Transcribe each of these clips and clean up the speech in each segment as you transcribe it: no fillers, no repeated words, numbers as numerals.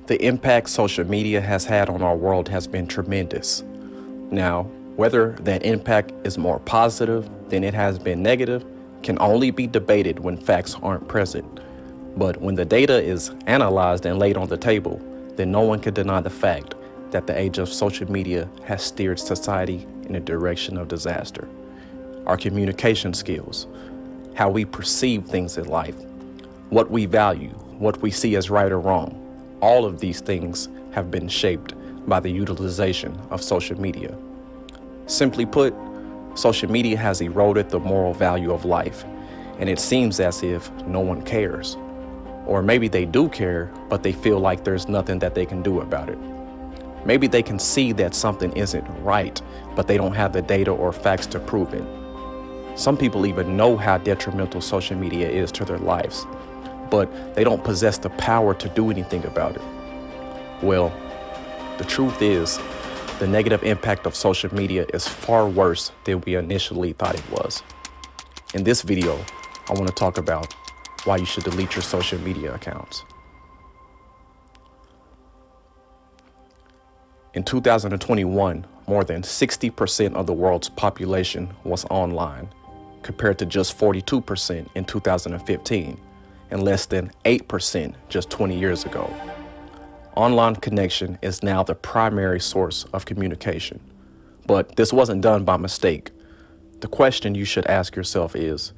The impact social media has had on our world has been tremendous. Now, whether that impact is more positive than it has been negative can only be debated when facts aren't present. But when the data is analyzed and laid on the table, then no one can deny the fact that the age of social media has steered society in a direction of disaster. Our communication skills, how we perceive things in life, what we value, what we see as right or wrong, all of these things have been shaped by the utilization of social media. Simply put, social media has eroded the moral value of life, and it seems as if no one cares. Or maybe they do care, but they feel like there's nothing that they can do about it. Maybe they can see that something isn't right, but they don't have the data or facts to prove it. Some people even know how detrimental social media is to their lives, but they don't possess the power to do anything about it. Well, the truth is, the negative impact of social media is far worse than we initially thought it was. In this video, I want to talk about why you should delete your social media accounts. In 2021, more than 60% of the world's population was online, compared to just 42% in 2015, and less than 8% just 20 years ago. Online connection is now the primary source of communication. But this wasn't done by mistake. The question you should ask yourself is,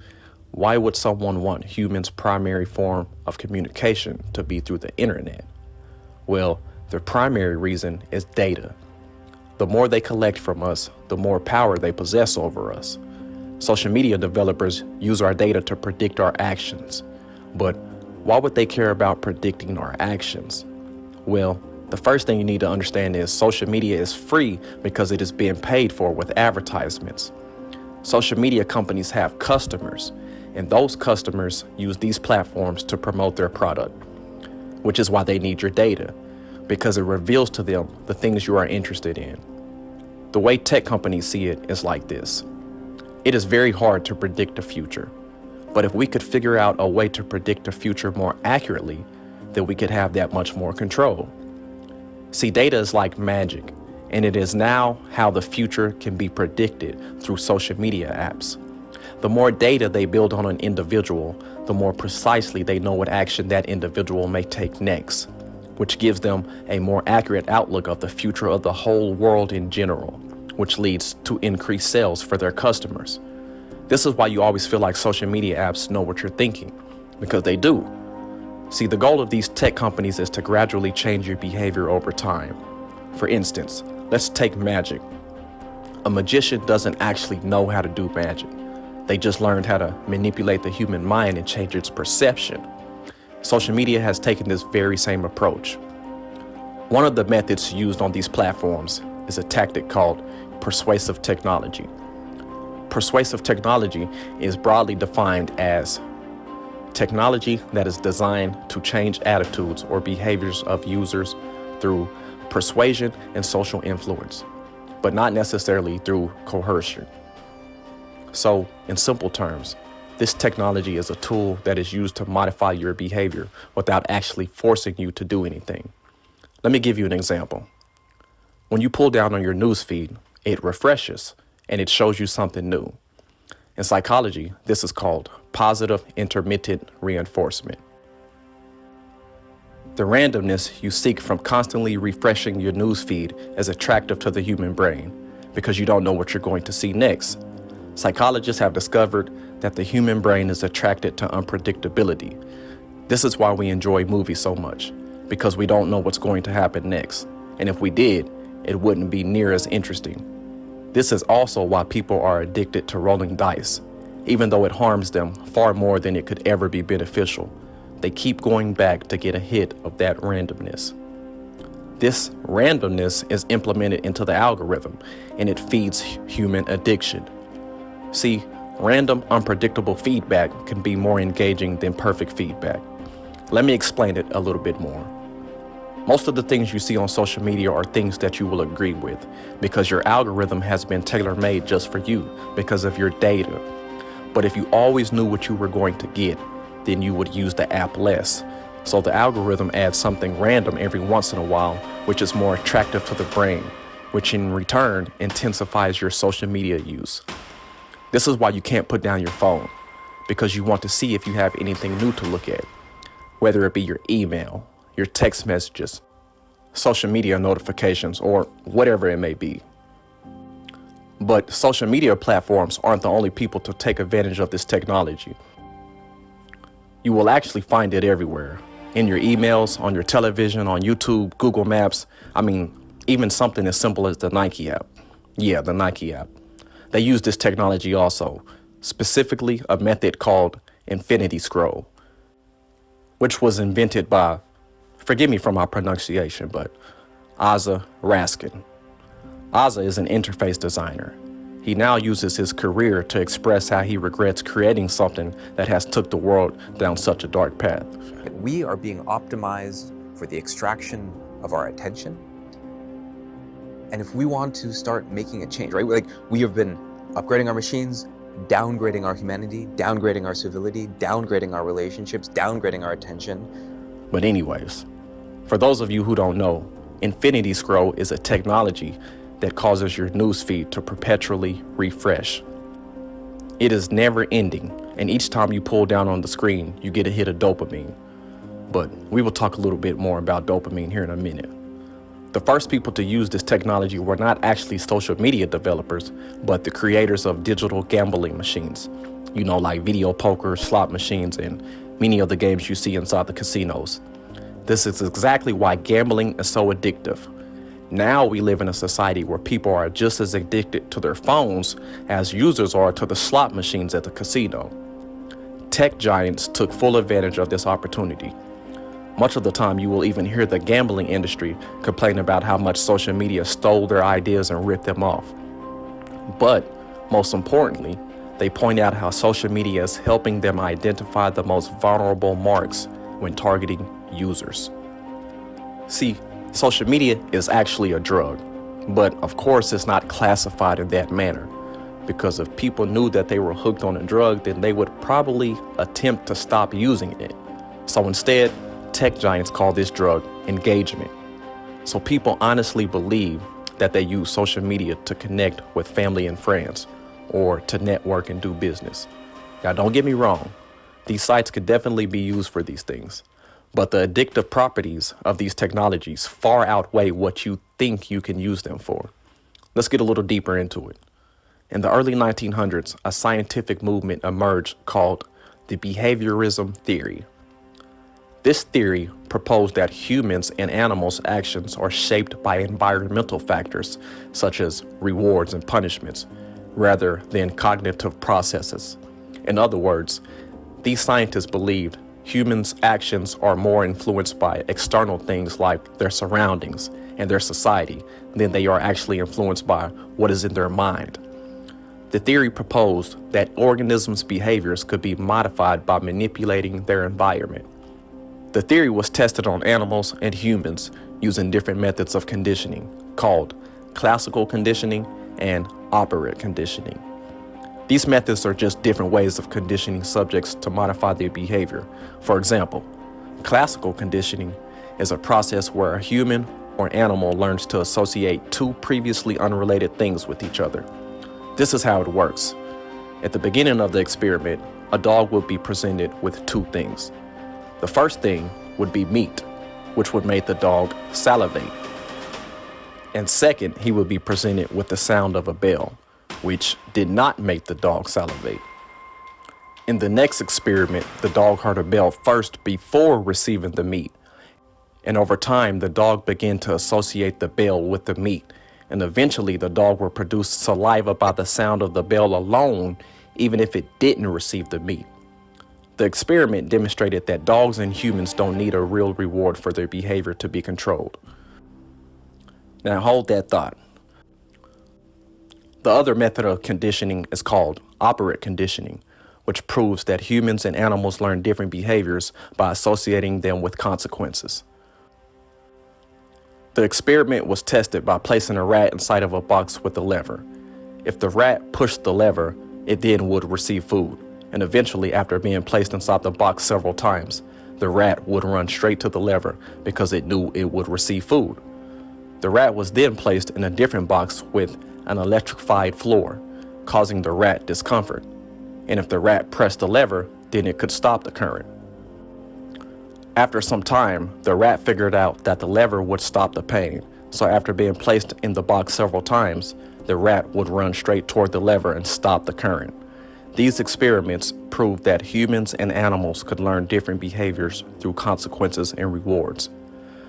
why would someone want humans' primary form of communication to be through the internet? Well, the primary reason is data. The more they collect from us, the more power they possess over us. Social media developers use our data to predict our actions. But why would they care about predicting our actions? Well, the first thing you need to understand is social media is free because it is being paid for with advertisements. Social media companies have customers, and those customers use these platforms to promote their product, which is why they need your data, because it reveals to them the things you are interested in. The way tech companies see it is like this. It is very hard to predict the future. But if we could figure out a way to predict the future more accurately, then we could have that much more control. See, data is like magic, and it is now how the future can be predicted through social media apps. The more data they build on an individual, the more precisely they know what action that individual may take next, which gives them a more accurate outlook of the future of the whole world in general, which leads to increased sales for their customers. This is why you always feel like social media apps know what you're thinking, because they do. See, the goal of these tech companies is to gradually change your behavior over time. For instance, let's take magic. A magician doesn't actually know how to do magic. They just learned how to manipulate the human mind and change its perception. Social media has taken this very same approach. One of the methods used on these platforms is a tactic called persuasive technology. Persuasive technology is broadly defined as technology that is designed to change attitudes or behaviors of users through persuasion and social influence, but not necessarily through coercion. So, in simple terms, this technology is a tool that is used to modify your behavior without actually forcing you to do anything. Let me give you an example. When you pull down on your news feed, it refreshes and it shows you something new. In psychology, this is called positive intermittent reinforcement. The randomness you seek from constantly refreshing your news feed is attractive to the human brain because you don't know what you're going to see next. Psychologists have discovered that the human brain is attracted to unpredictability. This is why we enjoy movies so much, because we don't know what's going to happen next. And if we did, it wouldn't be near as interesting. This is also why people are addicted to rolling dice. Even though it harms them far more than it could ever be beneficial, they keep going back to get a hit of that randomness. This randomness is implemented into the algorithm, and it feeds human addiction. See, random, unpredictable feedback can be more engaging than perfect feedback. Let me explain it a little bit more. Most of the things you see on social media are things that you will agree with because your algorithm has been tailor-made just for you because of your data. But if you always knew what you were going to get, then you would use the app less. So the algorithm adds something random every once in a while, which is more attractive to the brain, which in return intensifies your social media use. This is why you can't put down your phone, because you want to see if you have anything new to look at, whether it be your email, your text messages, social media notifications, or whatever it may be. But social media platforms aren't the only people to take advantage of this technology. You will actually find it everywhere. In your emails, on your television, on YouTube, Google Maps. Even something as simple as the Nike app. Yeah, the Nike app. They use this technology also, specifically a method called infinity scroll, which was invented by, forgive me for my pronunciation, but Asa Raskin. Asa is an interface designer. He now uses his career to express how he regrets creating something that has took the world down such a dark path. We are being optimized for the extraction of our attention. And if we want to start making a change, right? We have been upgrading our machines, downgrading our humanity, downgrading our civility, downgrading our relationships, downgrading our attention. But anyways, for those of you who don't know, infinity scroll is a technology that causes your newsfeed to perpetually refresh. It is never ending, and each time you pull down on the screen, you get a hit of dopamine. But we will talk a little bit more about dopamine here in a minute. The first people to use this technology were not actually social media developers, but the creators of digital gambling machines, like video poker, slot machines, and many of the games you see inside the casinos. This is exactly why gambling is so addictive. Now we live in a society where people are just as addicted to their phones as users are to the slot machines at the casino. Tech giants took full advantage of this opportunity. Much of the time, you will even hear the gambling industry complain about how much social media stole their ideas and ripped them off. But most importantly, they point out how social media is helping them identify the most vulnerable marks when targeting users. See, social media is actually a drug, but of course it's not classified in that manner, because if people knew that they were hooked on a drug, then they would probably attempt to stop using it. So instead, tech giants call this drug engagement. So people honestly believe that they use social media to connect with family and friends, or to network and do business. Now, don't get me wrong, these sites could definitely be used for these things, but the addictive properties of these technologies far outweigh what you think you can use them for. Let's get a little deeper into it. In the early 1900s, a scientific movement emerged called the behaviorism theory. This theory proposed that humans and animals' actions are shaped by environmental factors such as rewards and punishments, rather than cognitive processes. In other words, these scientists believed humans' actions are more influenced by external things like their surroundings and their society than they are actually influenced by what is in their mind. The theory proposed that organisms' behaviors could be modified by manipulating their environment. The theory was tested on animals and humans using different methods of conditioning called classical conditioning and operant conditioning. These methods are just different ways of conditioning subjects to modify their behavior. For example, classical conditioning is a process where a human or animal learns to associate two previously unrelated things with each other. This is how it works. At the beginning of the experiment, a dog would be presented with two things. The first thing would be meat, which would make the dog salivate. And second, he would be presented with the sound of a bell, which did not make the dog salivate. In the next experiment, the dog heard a bell first before receiving the meat. And over time, the dog began to associate the bell with the meat. And eventually, the dog would produce saliva by the sound of the bell alone, even if it didn't receive the meat. The experiment demonstrated that dogs and humans don't need a real reward for their behavior to be controlled. Now hold that thought. The other method of conditioning is called operant conditioning, which proves that humans and animals learn different behaviors by associating them with consequences. The experiment was tested by placing a rat inside of a box with a lever. If the rat pushed the lever, it then would receive food. And eventually, after being placed inside the box several times, the rat would run straight to the lever because it knew it would receive food. The rat was then placed in a different box with an electrified floor, causing the rat discomfort. And if the rat pressed the lever, then it could stop the current. After some time, the rat figured out that the lever would stop the pain, so after being placed in the box several times, the rat would run straight toward the lever and stop the current. These experiments proved that humans and animals could learn different behaviors through consequences and rewards.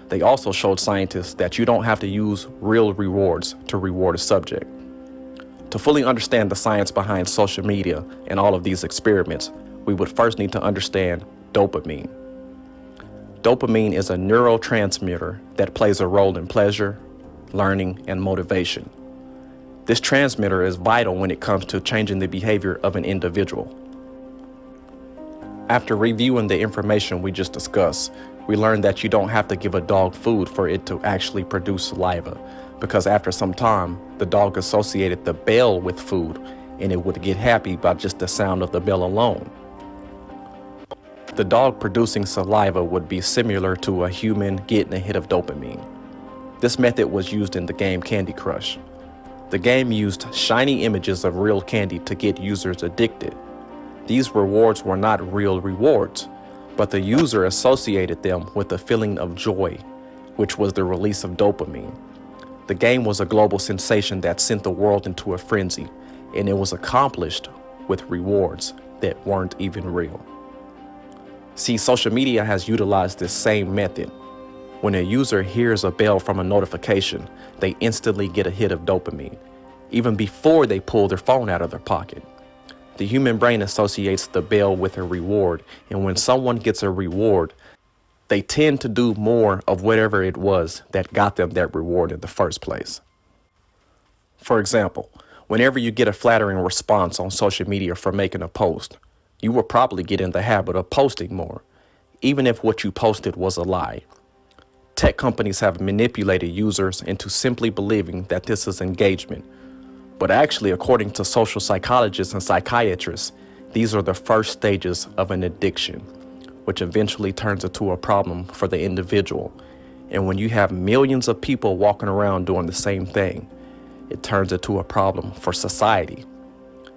They also showed scientists that you don't have to use real rewards to reward a subject. To fully understand the science behind social media and all of these experiments, we would first need to understand dopamine. Dopamine is a neurotransmitter that plays a role in pleasure, learning, and motivation. This transmitter is vital when it comes to changing the behavior of an individual. After reviewing the information we just discussed, we learned that you don't have to give a dog food for it to actually produce saliva, because after some time, the dog associated the bell with food, and it would get happy by just the sound of the bell alone. The dog producing saliva would be similar to a human getting a hit of dopamine. This method was used in the game Candy Crush. The game used shiny images of real candy to get users addicted. These rewards were not real rewards, but the user associated them with a feeling of joy, which was the release of dopamine. The game was a global sensation that sent the world into a frenzy, and it was accomplished with rewards that weren't even real. See, social media has utilized this same method. When a user hears a bell from a notification, they instantly get a hit of dopamine, even before they pull their phone out of their pocket. The human brain associates the bell with a reward, and when someone gets a reward, they tend to do more of whatever it was that got them that reward in the first place. For example, whenever you get a flattering response on social media for making a post, you will probably get in the habit of posting more, even if what you posted was a lie. Tech companies have manipulated users into simply believing that this is engagement. But actually, according to social psychologists and psychiatrists, these are the first stages of an addiction, which eventually turns into a problem for the individual. And when you have millions of people walking around doing the same thing, it turns into a problem for society.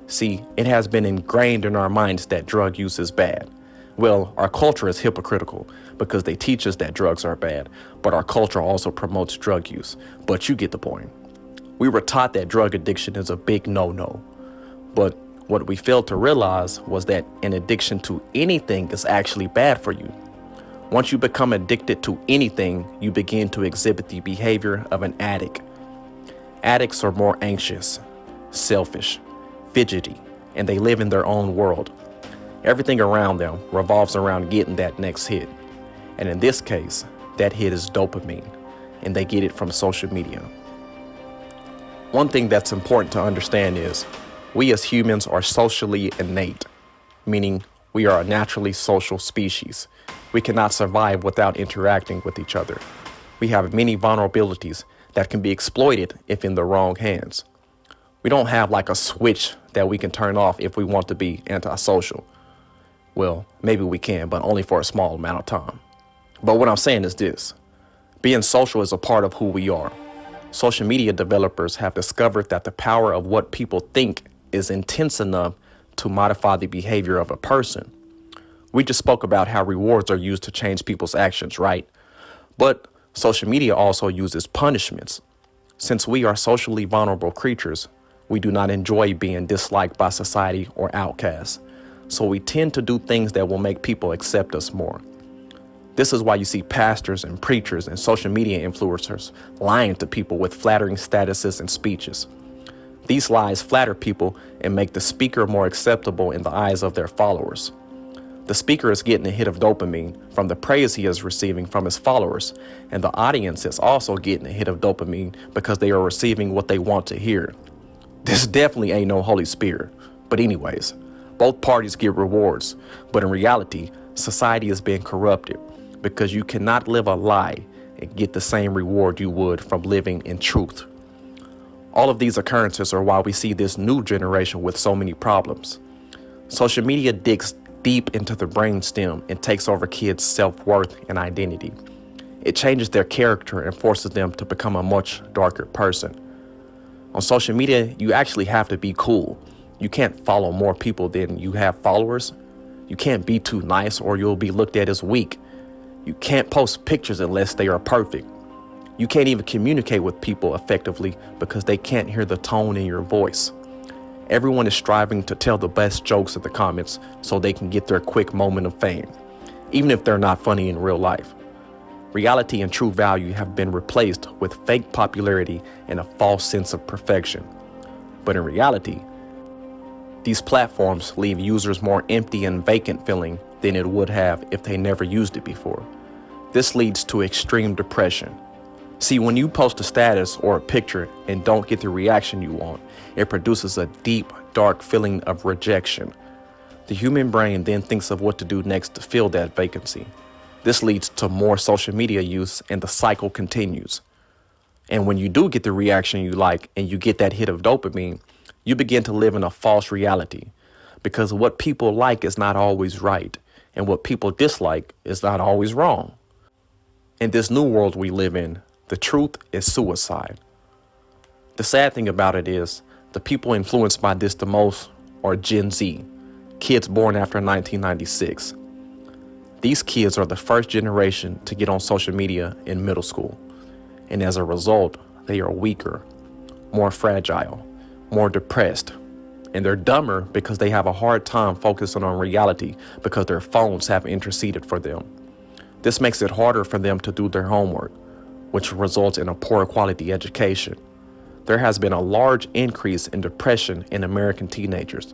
See, it has been ingrained in our minds that drug use is bad. Well, our culture is hypocritical because they teach us that drugs are bad, but our culture also promotes drug use. But you get the point. We were taught that drug addiction is a big no-no. But what we failed to realize was that an addiction to anything is actually bad for you. Once you become addicted to anything, you begin to exhibit the behavior of an addict. Addicts are more anxious, selfish, fidgety, and they live in their own world. Everything around them revolves around getting that next hit. And in this case, that hit is dopamine, and they get it from social media. One thing that's important to understand is we as humans are socially innate, meaning we are a naturally social species. We cannot survive without interacting with each other. We have many vulnerabilities that can be exploited if in the wrong hands. We don't have like a switch that we can turn off if we want to be antisocial. Well, maybe we can, but only for a small amount of time. But what I'm saying is this: being social is a part of who we are. Social media developers have discovered that the power of what people think is intense enough to modify the behavior of a person. We just spoke about how rewards are used to change people's actions, right? But social media also uses punishments. Since we are socially vulnerable creatures, we do not enjoy being disliked by society or outcasts. So we tend to do things that will make people accept us more. This is why you see pastors and preachers and social media influencers lying to people with flattering statuses and speeches. These lies flatter people and make the speaker more acceptable in the eyes of their followers. The speaker is getting a hit of dopamine from the praise he is receiving from his followers, and the audience is also getting a hit of dopamine because they are receiving what they want to hear. This definitely ain't no Holy Spirit. But anyways, both parties get rewards, but in reality, society is being corrupted because you cannot live a lie and get the same reward you would from living in truth. All of these occurrences are why we see this new generation with so many problems. Social media digs deep into the brainstem and takes over kids' self-worth and identity. It changes their character and forces them to become a much darker person. On social media, you actually have to be cool. You can't follow more people than you have followers. You can't be too nice or you'll be looked at as weak. You can't post pictures unless they are perfect. You can't even communicate with people effectively because they can't hear the tone in your voice. Everyone is striving to tell the best jokes in the comments so they can get their quick moment of fame, even if they're not funny in real life. Reality and true value have been replaced with fake popularity and a false sense of perfection. But in reality, these platforms leave users more empty and vacant feeling than it would have if they never used it before. This leads to extreme depression. See, when you post a status or a picture and don't get the reaction you want, it produces a deep, dark feeling of rejection. The human brain then thinks of what to do next to fill that vacancy. This leads to more social media use and the cycle continues. And when you do get the reaction you like and you get that hit of dopamine, you begin to live in a false reality because what people like is not always right and what people dislike is not always wrong. In this new world we live in, the truth is suicide. The sad thing about it is the people influenced by this the most are Gen Z, kids born after 1996. These kids are the first generation to get on social media in middle school. And as a result, they are weaker, more fragile, more depressed, and they're dumber because they have a hard time focusing on reality because their phones have interceded for them. This makes it harder for them to do their homework, which results in a poor quality education. There has been a large increase in depression in American teenagers.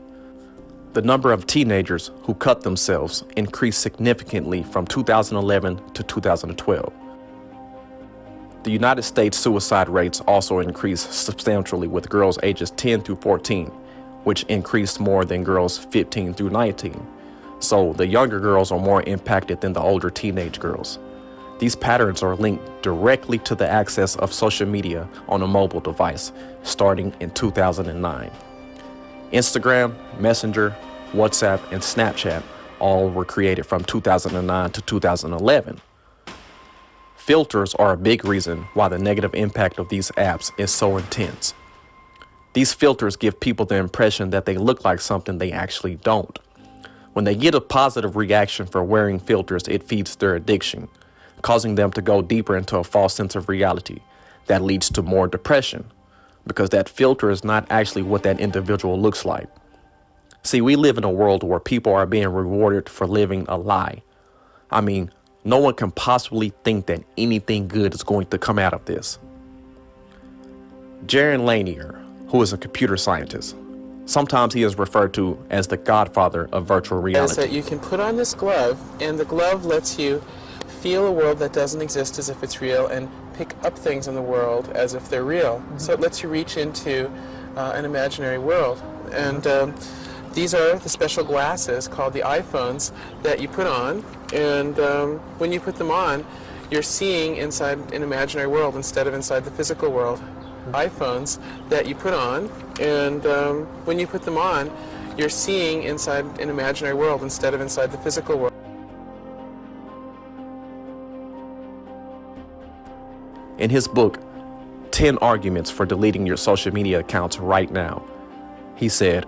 The number of teenagers who cut themselves increased significantly from 2011 to 2012. The United States suicide rates also increased substantially with girls ages 10 through 14, which increased more than girls 15 through 19. So the younger girls are more impacted than the older teenage girls. These patterns are linked directly to the access of social media on a mobile device starting in 2009. Instagram, Messenger, WhatsApp, and Snapchat all were created from 2009 to 2011. Filters are a big reason why the negative impact of these apps is so intense. These filters give people the impression that they look like something they actually don't. When they get a positive reaction for wearing filters, it feeds their addiction, causing them to go deeper into a false sense of reality that leads to more depression because that filter is not actually what that individual looks like. See, we live in a world where people are being rewarded for living a lie. I mean, no one can possibly think that anything good is going to come out of this. Jaron Lanier, who is a computer scientist, sometimes he is referred to as the godfather of virtual reality. Is that you can put on this glove, and the glove lets you feel a world that doesn't exist as if it's real and pick up things in the world as if they're real. So it lets you reach into an imaginary world. And these are the special glasses called the iPhones that you put on, and when you put them on, you're seeing inside an imaginary world instead of inside the physical world. iPhones that you put on, and when you put them on, you're seeing inside an imaginary world instead of inside the physical world. In his book, 10 Arguments for Deleting Your Social Media Accounts Right Now, he said,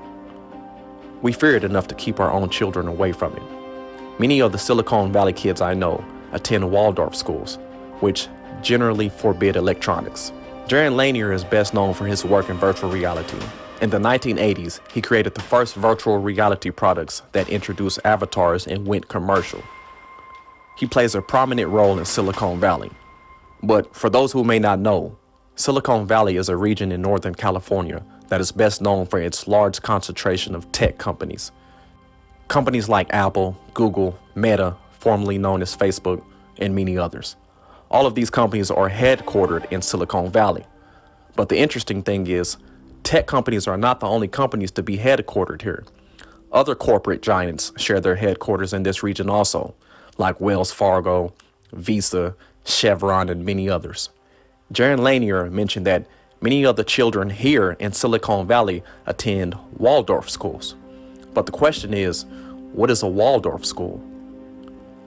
"We fear it enough to keep our own children away from it. Many of the Silicon Valley kids I know attend Waldorf schools, which generally forbid electronics." Jaron Lanier is best known for his work in virtual reality. In the 1980s, he created the first virtual reality products that introduced avatars and went commercial. He plays a prominent role in Silicon Valley. But for those who may not know, Silicon Valley is a region in Northern California that is best known for its large concentration of tech companies. Companies like Apple, Google, Meta, formerly known as Facebook, and many others. All of these companies are headquartered in Silicon Valley. But the interesting thing is, tech companies are not the only companies to be headquartered here. Other corporate giants share their headquarters in this region also, like Wells Fargo, Visa, Chevron, and many others. Jaron Lanier mentioned that many of the children here in Silicon Valley attend Waldorf schools. But the question is, What is a Waldorf school?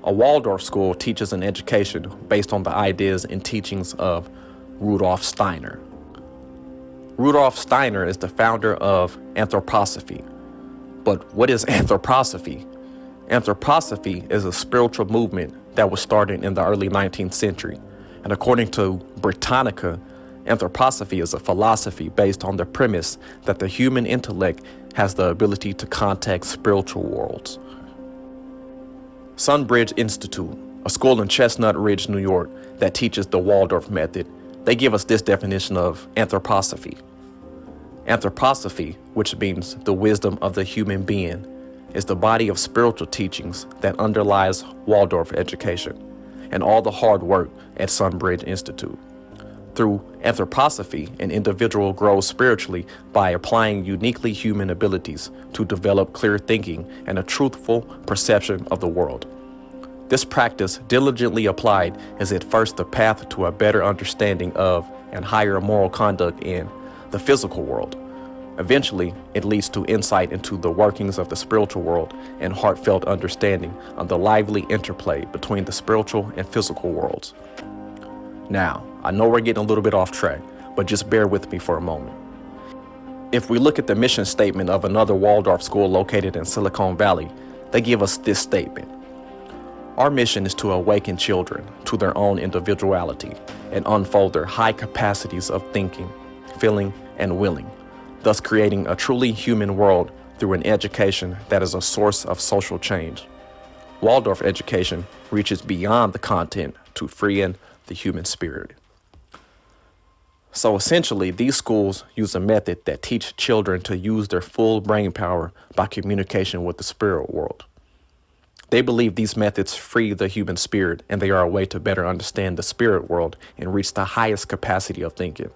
A Waldorf school teaches an education based on the ideas and teachings of Rudolf Steiner. Rudolf Steiner is the founder of anthroposophy. But what is anthroposophy? Anthroposophy is a spiritual movement that was started in the early 19th century. And according to Britannica, anthroposophy is a philosophy based on the premise that the human intellect has the ability to contact spiritual worlds. Sunbridge Institute, a school in Chestnut Ridge, New York, that teaches the Waldorf method, they give us this definition of anthroposophy. Anthroposophy, which means the wisdom of the human being, is the body of spiritual teachings that underlies Waldorf education and all the hard work at Sunbridge Institute. Through anthroposophy, an individual grows spiritually by applying uniquely human abilities to develop clear thinking and a truthful perception of the world. This practice, diligently applied, is at first the path to a better understanding of and higher moral conduct in the physical world. Eventually, it leads to insight into the workings of the spiritual world and heartfelt understanding of the lively interplay between the spiritual and physical worlds. Now, I know we're getting a little bit off track, but just bear with me for a moment. If we look at the mission statement of another Waldorf school located in Silicon Valley, they give us this statement. Our mission is to awaken children to their own individuality and unfold their high capacities of thinking, feeling, and willing, thus creating a truly human world through an education that is a source of social change. Waldorf education reaches beyond the content to freeing the human spirit. So essentially, these schools use a method that teach children to use their full brain power by communication with the spirit world. They believe these methods free the human spirit, and they are a way to better understand the spirit world and reach the highest capacity of thinking.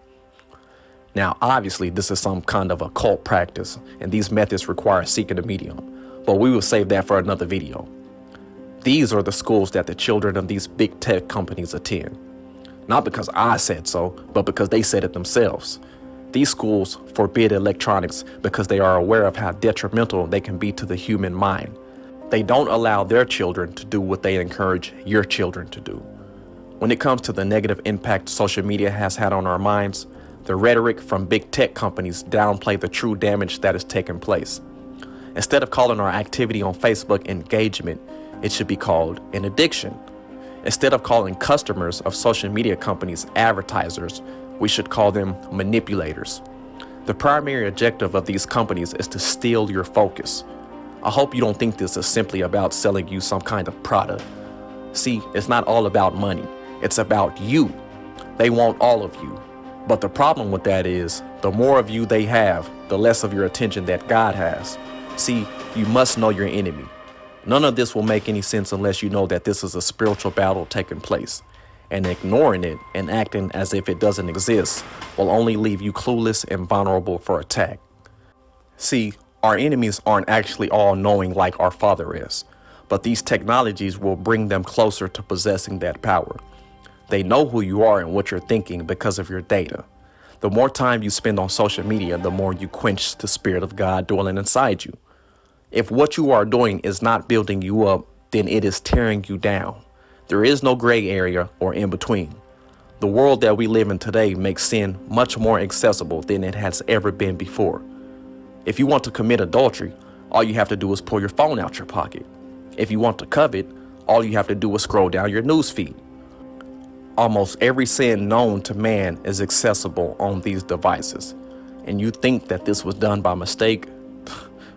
Now, obviously, this is some kind of occult practice, and these methods require seeking a medium, but we will save that for another video. These are the schools that the children of these big tech companies attend. Not because I said so, but because they said it themselves. These schools forbid electronics because they are aware of how detrimental they can be to the human mind. They don't allow their children to do what they encourage your children to do. When it comes to the negative impact social media has had on our minds, the rhetoric from big tech companies downplay the true damage that is taking place. Instead of calling our activity on Facebook engagement, it should be called an addiction. Instead of calling customers of social media companies advertisers, we should call them manipulators. The primary objective of these companies is to steal your focus. I hope you don't think this is simply about selling you some kind of product. See, it's not all about money. It's about you. They want all of you. But the problem with that is, the more of you they have, the less of your attention that God has. See, you must know your enemy. None of this will make any sense unless you know that this is a spiritual battle taking place. And ignoring it and acting as if it doesn't exist will only leave you clueless and vulnerable for attack. See, our enemies aren't actually all knowing like our Father is, but these technologies will bring them closer to possessing that power. They know who you are and what you're thinking because of your data. The more time you spend on social media, the more you quench the Spirit of God dwelling inside you. If what you are doing is not building you up, then it is tearing you down. There is no gray area or in between. The world that we live in today makes sin much more accessible than it has ever been before. If you want to commit adultery, all you have to do is pull your phone out your pocket. If you want to covet, all you have to do is scroll down your news feed. Almost every sin known to man is accessible on these devices. And you think that this was done by mistake?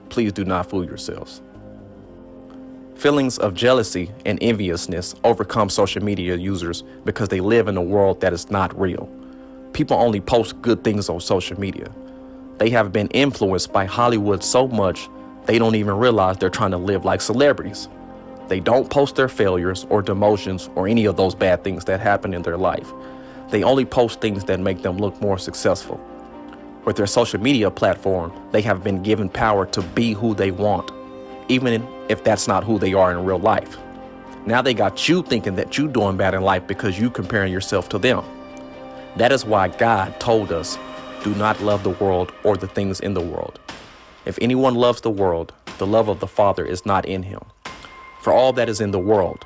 Please do not fool yourselves. Feelings of jealousy and enviousness overcome social media users because they live in a world that is not real. People only post good things on social media. They have been influenced by Hollywood so much, they don't even realize they're trying to live like celebrities. They don't post their failures or demotions or any of those bad things that happen in their life. They only post things that make them look more successful. With their social media platform, they have been given power to be who they want, even if that's not who they are in real life. Now they got you thinking that you're doing bad in life because you comparing yourself to them. That is why God told us, do not love the world or the things in the world. If anyone loves the world, the love of the Father is not in him. For all that is in the world,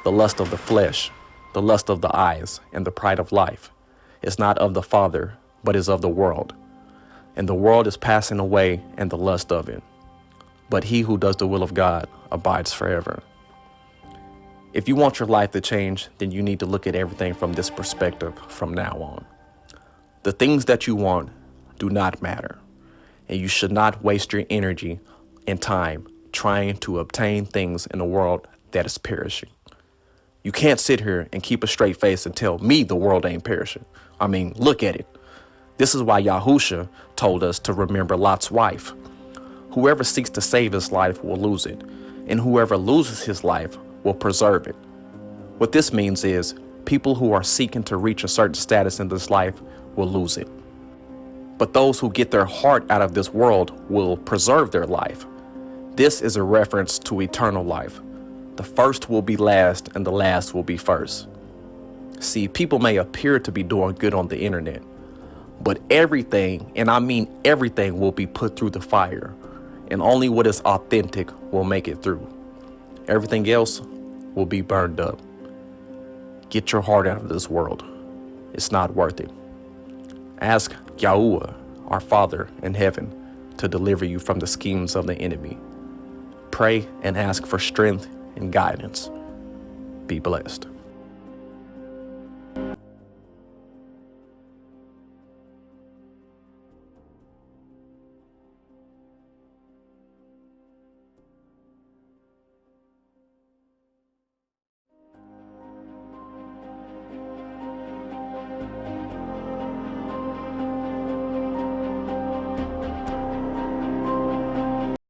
the lust of the flesh, the lust of the eyes, and the pride of life, is not of the Father, but is of the world. And the world is passing away and the lust of it. But he who does the will of God abides forever. If you want your life to change, then you need to look at everything from this perspective from now on. The things that you want do not matter, and you should not waste your energy and time trying to obtain things in a world that is perishing. You can't sit here and keep a straight face and tell me the world ain't perishing. I mean, look at it. This is why Yahusha told us to remember Lot's wife. Whoever seeks to save his life will lose it, and whoever loses his life will preserve it. What this means is people who are seeking to reach a certain status in this life will lose it. But those who get their heart out of this world will preserve their life. This is a reference to eternal life. The first will be last and the last will be first. See, people may appear to be doing good on the internet, but everything, and I mean everything, will be put through the fire, and only what is authentic will make it through. Everything else will be burned up. Get your heart out of this world. It's not worth it. Ask Yahuwah, our Father in heaven, to deliver you from the schemes of the enemy. Pray and ask for strength and guidance. Be blessed.